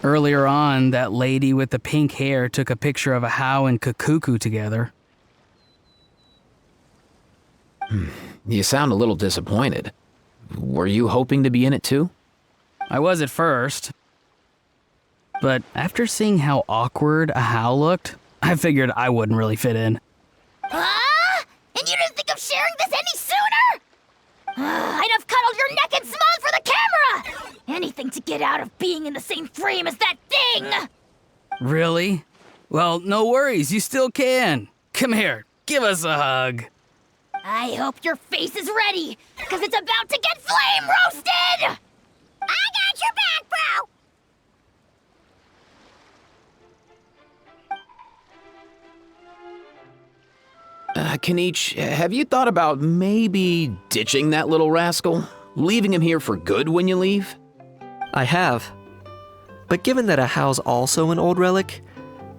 Earlier on, that lady with the pink hair took a picture of a How and Kakuku together. You sound a little disappointed. Were you hoping to be in it too? I was at first. But after seeing how awkward a How looked, I figured I wouldn't really fit in. And you didn't think of sharing this any sooner? I'd have cuddled your neck and smiled for the camera! Anything to get out of being in the same frame as that thing! Really? Well, no worries, you still can. Come here, give us a hug. I hope your face is ready, because it's about to get flame roasted! I got your back, bro! Kenichi, have you thought about maybe ditching that little rascal? Leaving him here for good when you leave? I have. But given that a How's also an old relic,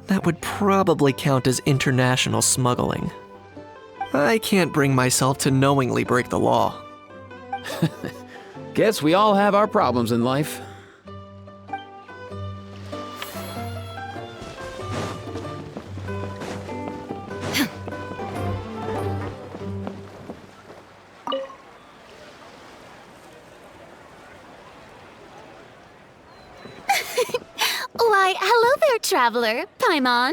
that would probably count as international smuggling. I can't bring myself to knowingly break the law. Guess we all have our problems in life. Why, hello there, traveler, Paimon.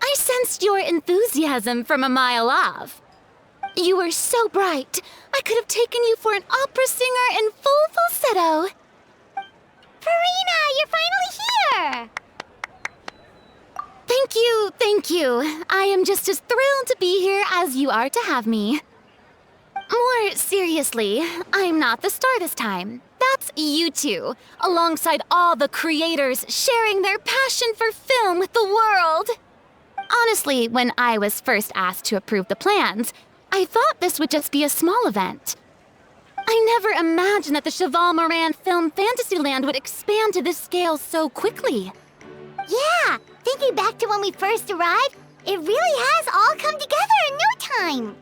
I sensed your enthusiasm from a mile off. You were so bright, I could have taken you for an opera singer in full falsetto. Furina, you're finally here! Thank you. I am just as thrilled to be here as you are to have me. More seriously, I'm not the star this time. That's you two, alongside all the creators sharing their passion for film with the world. Honestly, when I was first asked to approve the plans, I thought this would just be a small event. I never imagined that the Cheval Moran Film Fantasyland would expand to this scale so quickly. Yeah, thinking back to when we first arrived, it really has all come together in no time.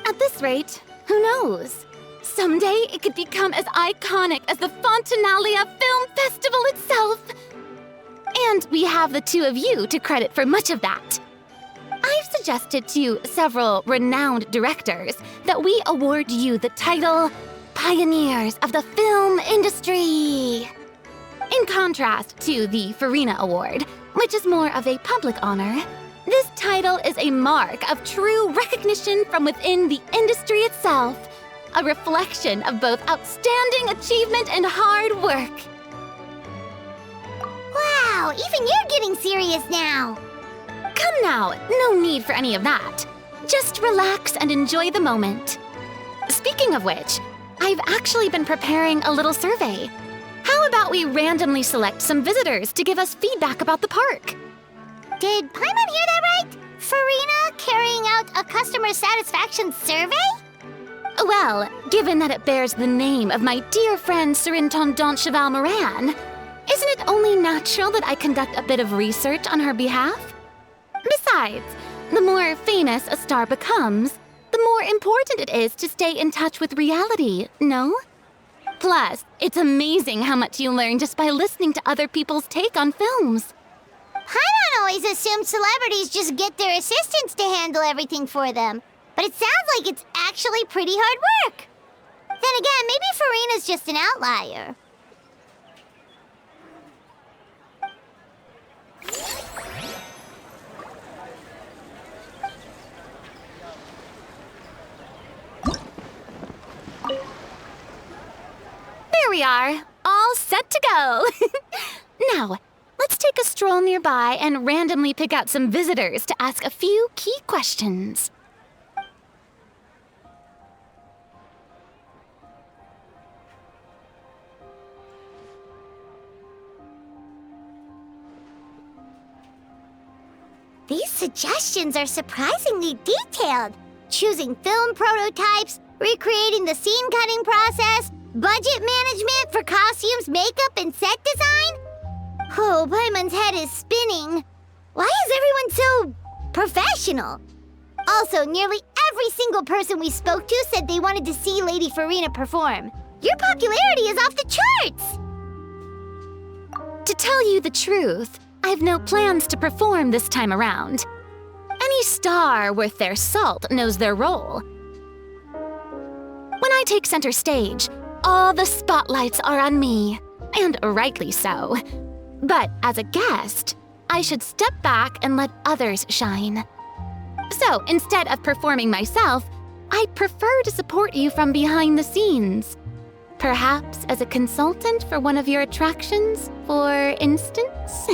At this rate, who knows? Someday it could become as iconic as the Fontanalia Film Festival itself. And we have the two of you to credit for much of that. I've suggested to several renowned directors that we award you the title Pioneers of the Film Industry. In contrast to the Farina Award, which is more of a public honor, this title is a mark of true recognition from within the industry itself, a reflection of both outstanding achievement and hard work. Wow, even you're getting serious now. Come now, no need for any of that. Just relax and enjoy the moment. Speaking of which, I've actually been preparing a little survey. How about we randomly select some visitors to give us feedback about the park? Did Paimon hear that right? Farina carrying out a customer satisfaction survey? Well, given that it bears the name of my dear friend Surintendant Cheval Moran, isn't it only natural that I conduct a bit of research on her behalf? Besides, the more famous a star becomes, the more important it is to stay in touch with reality, no? Plus, it's amazing how much you learn just by listening to other people's take on films. Paimon always assumed celebrities just get their assistants to handle everything for them. But it sounds like it's actually pretty hard work. Then again, maybe Farina's just an outlier. There we are, all set to go. Now, let's take a stroll nearby and randomly pick out some visitors to ask a few key questions. These suggestions are surprisingly detailed. Choosing film prototypes, recreating the scene cutting process, budget management for costumes, makeup, and set design? Oh, Paimon's head is spinning. Why is everyone so professional? Also, nearly every single person we spoke to said they wanted to see Lady Farina perform. Your popularity is off the charts! To tell you the truth, I've no plans to perform this time around. Any star worth their salt knows their role. When I take center stage, all the spotlights are on me, and rightly so. But as a guest, I should step back and let others shine. So instead of performing myself, I'd prefer to support you from behind the scenes. Perhaps as a consultant for one of your attractions, for instance?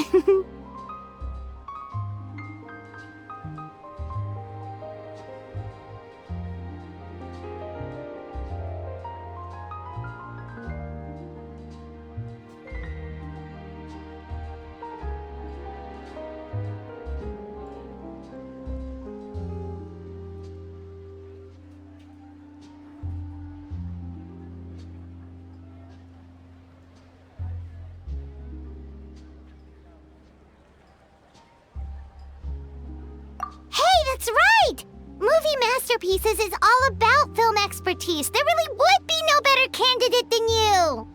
That's right! Movie Masterpieces is all about film expertise. There really would be no better candidate than you!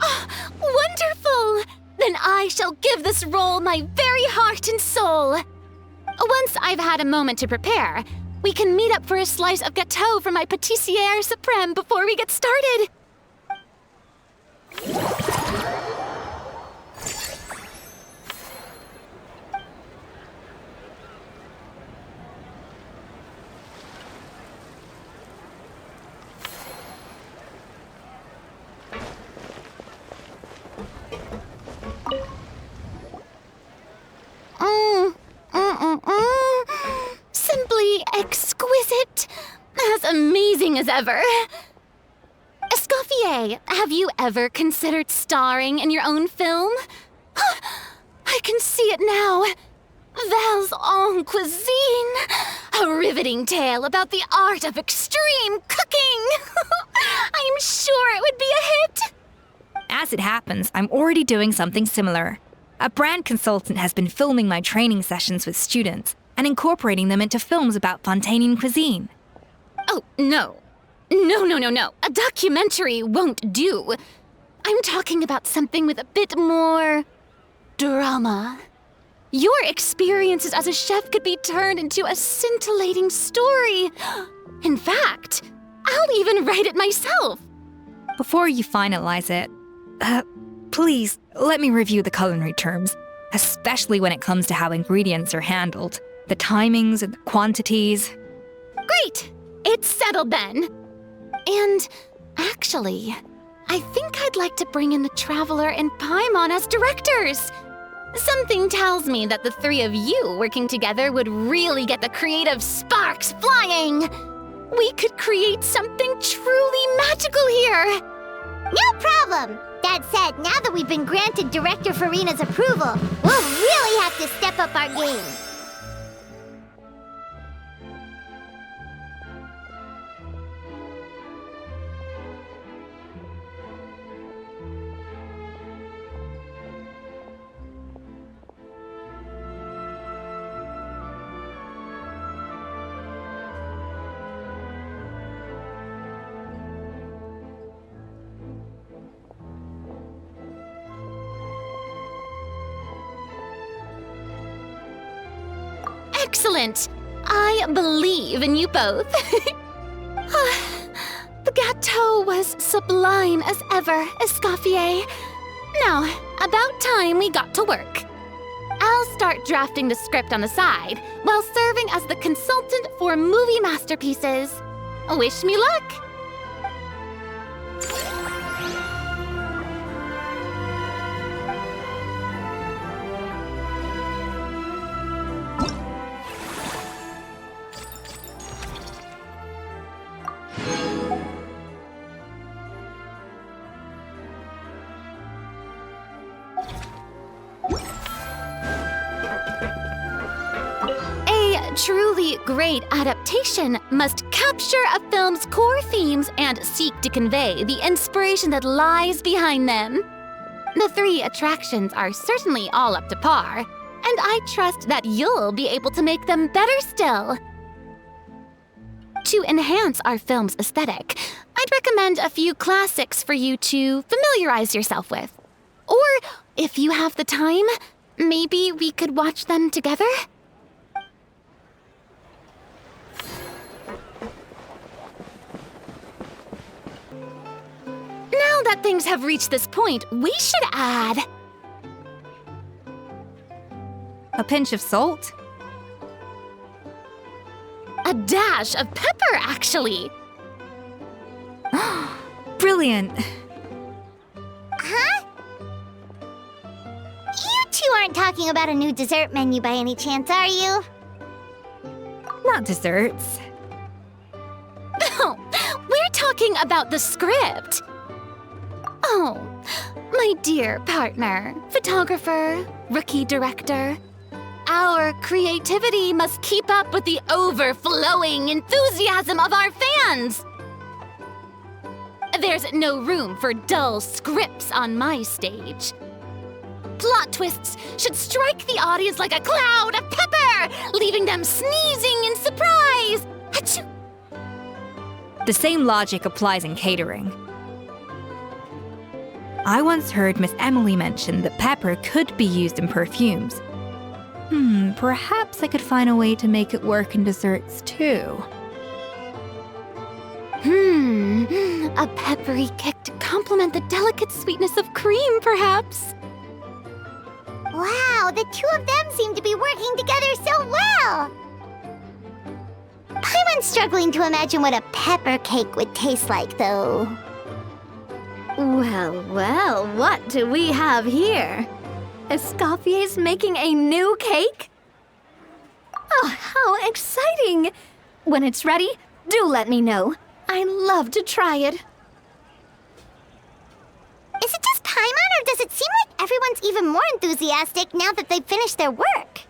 Oh, wonderful! Then I shall give this role my very heart and soul. Once I've had a moment to prepare, we can meet up for a slice of gâteau from my pâtissière suprême before we get started. Simply exquisite. As amazing as ever. Escoffier, have you ever considered starring in your own film? I can see it now. Valsa Cuisine. A riveting tale about the art of extreme cooking. I'm sure it would be a hit. As it happens, I'm already doing something similar. A brand consultant has been filming my training sessions with students and incorporating them into films about Fontanian cuisine. Oh, no. No. A documentary won't do. I'm talking about something with a bit more drama. Your experiences as a chef could be turned into a scintillating story. In fact, I'll even write it myself. Before you finalize it, please let me review the culinary terms, especially when it comes to how ingredients are handled, the timings and the quantities. Great! It's settled then. And actually, I think I'd like to bring in the Traveler and Paimon as directors. Something tells me that the three of you working together would really get the creative sparks flying. We could create something truly magical here. No problem! That said, now that we've been granted Director Farina's approval, we'll really have to step up our game. Excellent! I believe in you both. The gâteau was sublime as ever, Escoffier. Now, about time we got to work. I'll start drafting the script on the side, while serving as the consultant for movie masterpieces. Wish me luck! Truly great adaptation must capture a film's core themes and seek to convey the inspiration that lies behind them. The three attractions are certainly all up to par, and I trust that you'll be able to make them better still. To enhance our film's aesthetic, I'd recommend a few classics for you to familiarize yourself with. Or If you have the time, maybe we could watch them together? Now that things have reached this point, we should add A pinch of salt? a dash of pepper, actually. Brilliant. Huh? You two aren't talking about a new dessert menu by any chance, are you? Not desserts. No, we're talking about the script. Oh, my dear partner, photographer, rookie director. Our creativity must keep up with the overflowing enthusiasm of our fans. There's no room for dull scripts on my stage. Plot twists should strike the audience like a cloud of pepper, leaving them sneezing in surprise. Achoo! The same logic applies in catering. I once heard Miss Emily mention that pepper could be used in perfumes. Perhaps I could find a way to make it work in desserts too. A peppery kick to complement the delicate sweetness of cream, perhaps. Wow, the two of them seem to be working together so well. I'm struggling to imagine what a pepper cake would taste like, though. Well, well, what do we have here? Escoffier's making a new cake? Oh, how exciting! When it's ready, do let me know. I'd love to try it. Is it just Paimon, or does it seem like everyone's even more enthusiastic now that they've finished their work?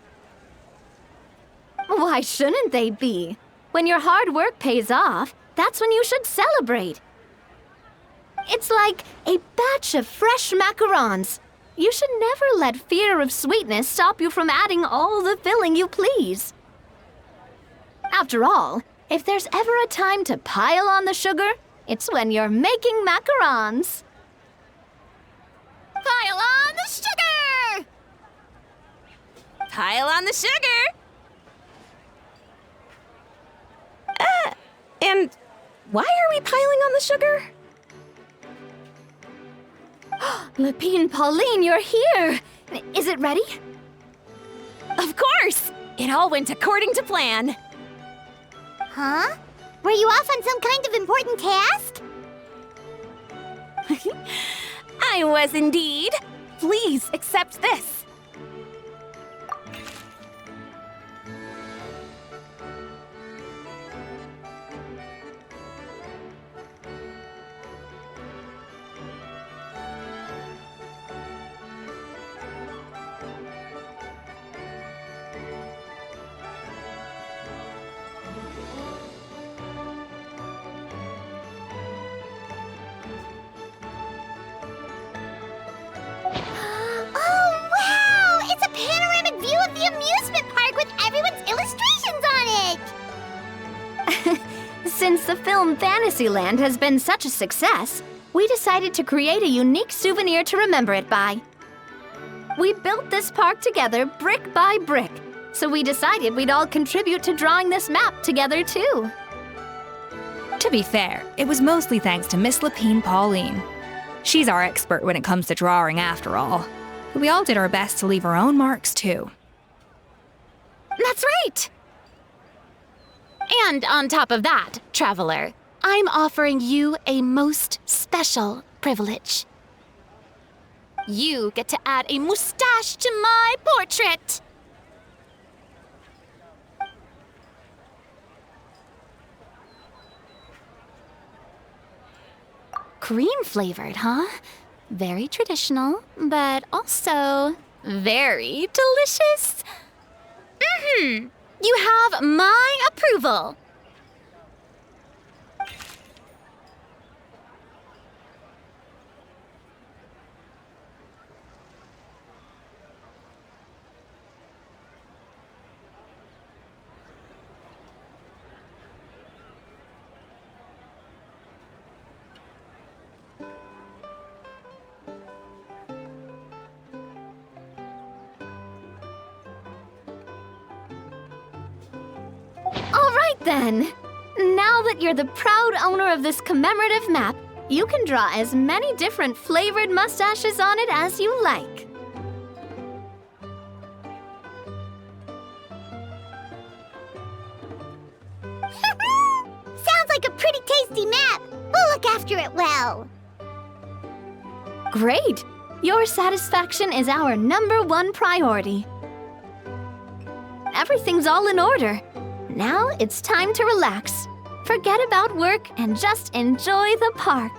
Why shouldn't they be? When your hard work pays off, that's when you should celebrate. It's like a batch of fresh macarons. You should never let fear of sweetness stop you from adding all the filling you please. After all, if there's ever a time to pile on the sugar, it's when you're making macarons. Pile on the sugar! Pile on the sugar! And why are we piling on the sugar? Lapine Pauline, you're here! Is it ready? Of course! It all went according to plan. Huh? Were you off on some kind of important task? I was indeed. Please accept this. Oh, wow! It's a panoramic view of the amusement park with everyone's illustrations on it! Since the film Fantasyland has been such a success, we decided to create a unique souvenir to remember it by. We built this park together brick by brick, so we decided we'd all contribute to drawing this map together too. To be fair, it was mostly thanks to Miss Lapine Pauline. She's our expert when it comes to drawing after all. But we all did our best to leave our own marks too. That's right! And on top of that, traveler, I'm offering you a most special privilege. You get to add a mustache to my portrait! Cream-flavored, huh? Very traditional, but also very delicious. You have my approval. then. Now that you're the proud owner of this commemorative map, you can draw as many different flavored mustaches on it as you like. Sounds like a pretty tasty map. We'll look after it well. Great! Your satisfaction is our #1 priority. Everything's all in order. Now it's time to relax. Forget about work and just enjoy the park.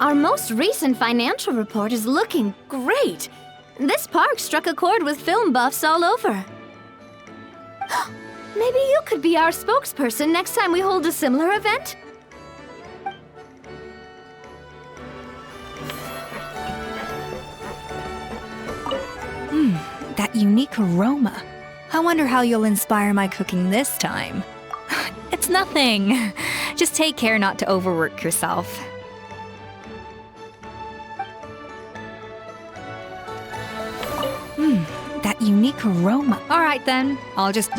Our most recent financial report is looking great. This park struck a chord with film buffs all over. Maybe you could be our spokesperson next time we hold a similar event? That unique aroma. I wonder how you'll inspire my cooking this time. It's nothing. Just take care not to overwork yourself. That unique aroma. All right then, I'll just...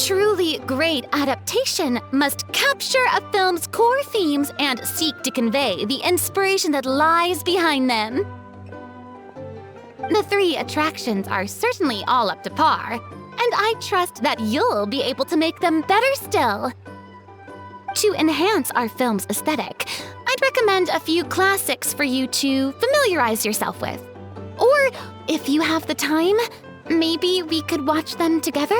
truly great adaptation must capture a film's core themes and seek to convey the inspiration that lies behind them. The 3 attractions are certainly all up to par, and I trust that you'll be able to make them better still. To enhance our film's aesthetic, I'd recommend a few classics for you to familiarize yourself with. Or, if you have the time, maybe we could watch them together?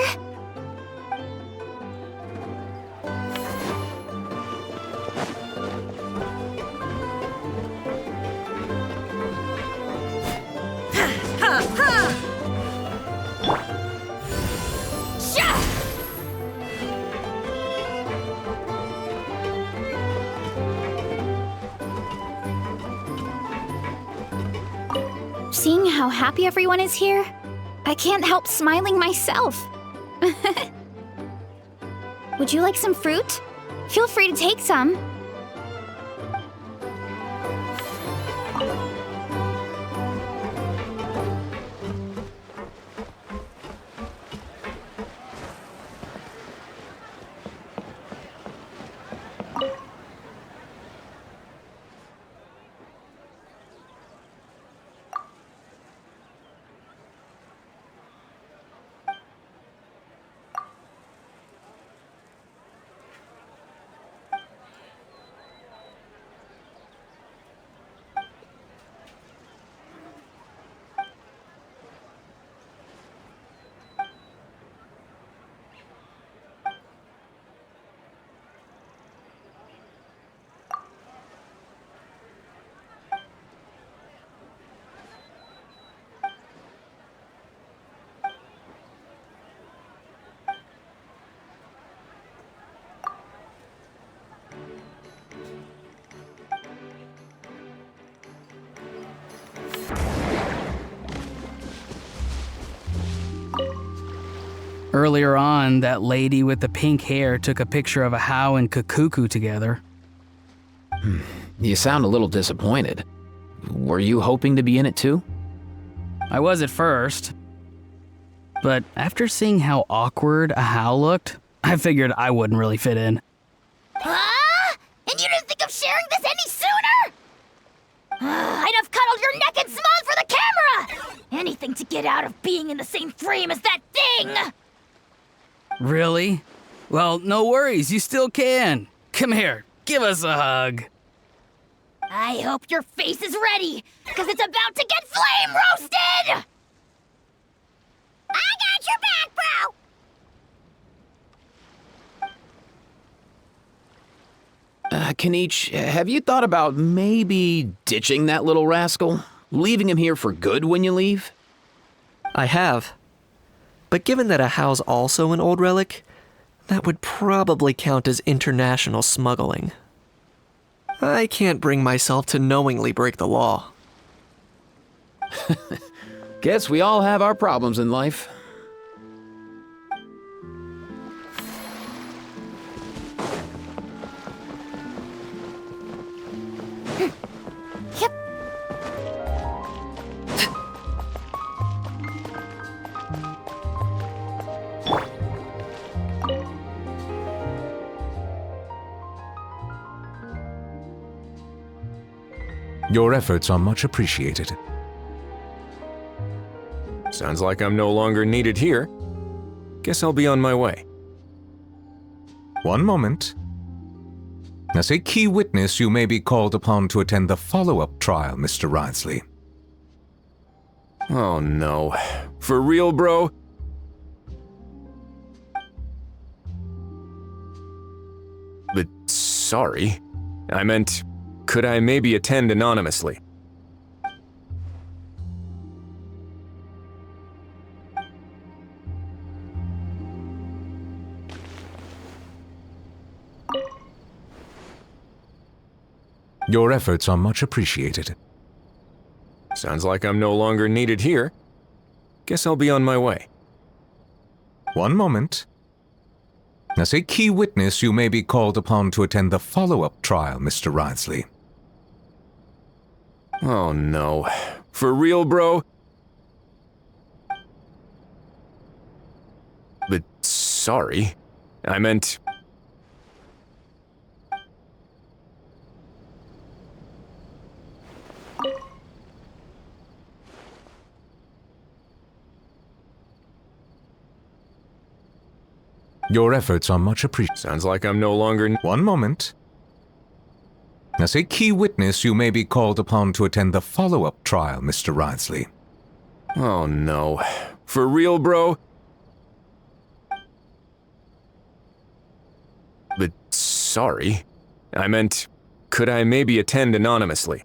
Seeing how happy everyone is here, I can't help smiling myself. Would you like some fruit? Feel free to take some. Earlier on, that lady with the pink hair took a picture of a How and Kakuku together. You sound a little disappointed. Were you hoping to be in it too? I was at first, but after seeing how awkward a How looked, I figured I wouldn't really fit in. Huh? And you didn't think of sharing this any sooner? I'd have cuddled your neck and smiled for the camera! Anything to get out of being in the same frame as that thing! Really? Well, no worries, you still can. Come here, give us a hug. I hope your face is ready, because it's about to get flame roasted! I got your back, bro! Kanichi, have you thought about maybe ditching that little rascal? Leaving him here for good when you leave? I have. But given that a How's also an old relic, that would probably count as international smuggling. I can't bring myself to knowingly break the law. Guess we all have our problems in life. Your efforts are much appreciated. Sounds like I'm no longer needed here. Guess I'll be on my way. One moment. As a key witness, you may be called upon to attend the follow-up trial, Mr. Risley. Oh no. For real, bro? But sorry. I meant, could I maybe attend anonymously? Your efforts are much appreciated. Sounds like I'm no longer needed here. Guess I'll be on my way. One moment. As a key witness, you may be called upon to attend the follow-up trial, Mr. Risley. Oh no. For real, bro? But sorry. I meant... Your efforts are much appreciated. Sounds like I'm no longer... One moment. As a key witness, you may be called upon to attend the follow-up trial, Mr. Wriothesley. Oh no. For real, bro? But sorry. I meant, could I maybe attend anonymously?